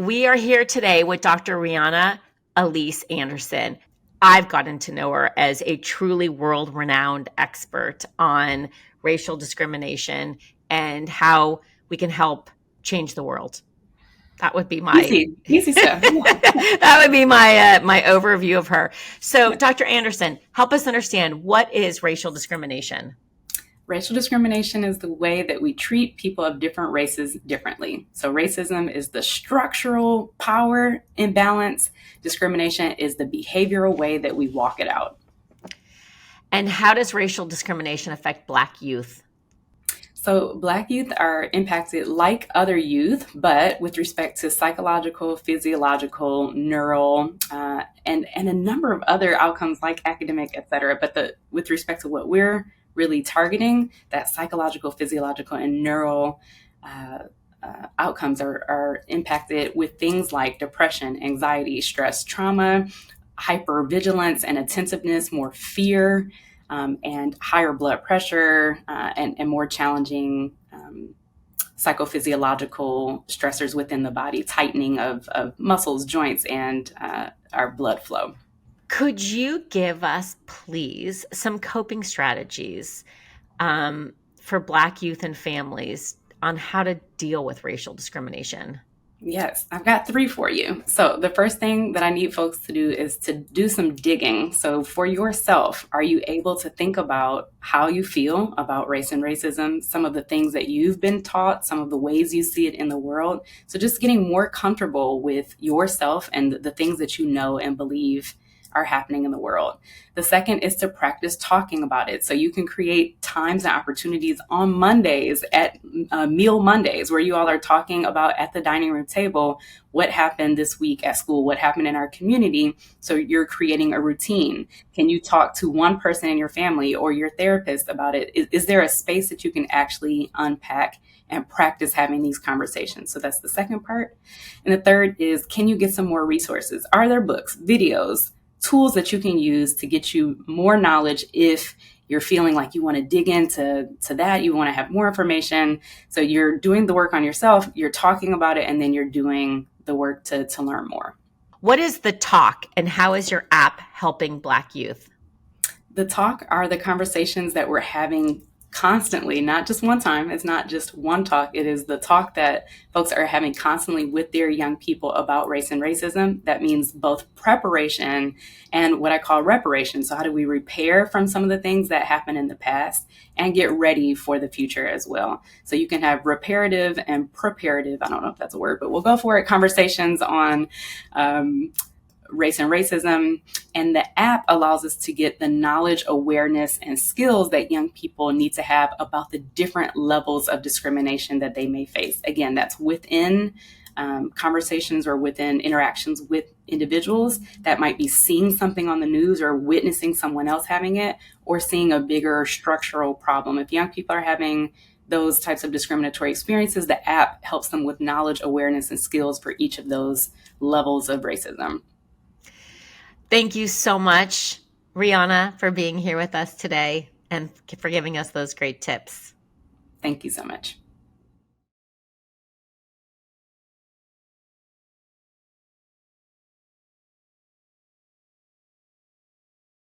We are here today with Dr. Riana Elyse Anderson. I've gotten to know her as a truly world-renowned expert on racial discrimination and how we can help change the world. That would be my easy stuff. that would be my overview of her. So, Dr. Anderson, help us understand, what is racial discrimination? Racial discrimination is the way that we treat people of different races differently. So racism is the structural power imbalance. Discrimination is the behavioral way that we walk it out. And how does racial discrimination affect Black youth? So Black youth are impacted like other youth, but with respect to psychological, physiological, neural, and a number of other outcomes like academic, et cetera. But with respect to what we're really targeting, that psychological, physiological, and neural outcomes are impacted with things like depression, anxiety, stress, trauma, hypervigilance and attentiveness, more fear, and higher blood pressure, and more challenging psychophysiological stressors within the body, tightening of muscles, joints, and our blood flow. Could you give us, please, some coping strategies for Black youth and families on how to deal with racial discrimination? Yes, I've got 3 for you. So the first thing that I need folks to do is to do some digging. So for yourself, are you able to think about how you feel about race and racism, some of the things that you've been taught, some of the ways you see it in the world? So just getting more comfortable with yourself and the things that you know and believe are happening in the world. The second is to practice talking about it. So you can create times and opportunities on Mondays at Meal Mondays, where you all are talking about at the dining room table what happened this week at school, what happened in our community. So you're creating a routine. Can you talk to one person in your family or your therapist about it? Is there a space that you can actually unpack and practice having these conversations? So that's the second part. And the third is, can you get some more resources? Are there books, videos, tools that you can use to get you more knowledge if you're feeling like you want to dig into that, you want to have more information? So you're doing the work on yourself, you're talking about it, and then you're doing the work to learn more. What is the talk, and how is your app helping Black youth? The talk are the conversations that we're having constantly, not just one time. It's not just one talk. It is the talk that folks are having constantly with their young people about race and racism. That means both preparation and what I call reparation. So how do we repair from some of the things that happened in the past and get ready for the future as well? So you can have reparative and preparative, I don't know if that's a word, but we'll go for it, conversations on race and racism. And the app allows us to get the knowledge, awareness, and skills that young people need to have about the different levels of discrimination that they may face. Again, that's within conversations or within interactions with individuals that might be seeing something on the news or witnessing someone else having it, or seeing a bigger structural problem. If young people are having those types of discriminatory experiences, the app helps them with knowledge, awareness, and skills for each of those levels of racism. Thank you so much, Riana, for being here with us today and for giving us those great tips. Thank you so much.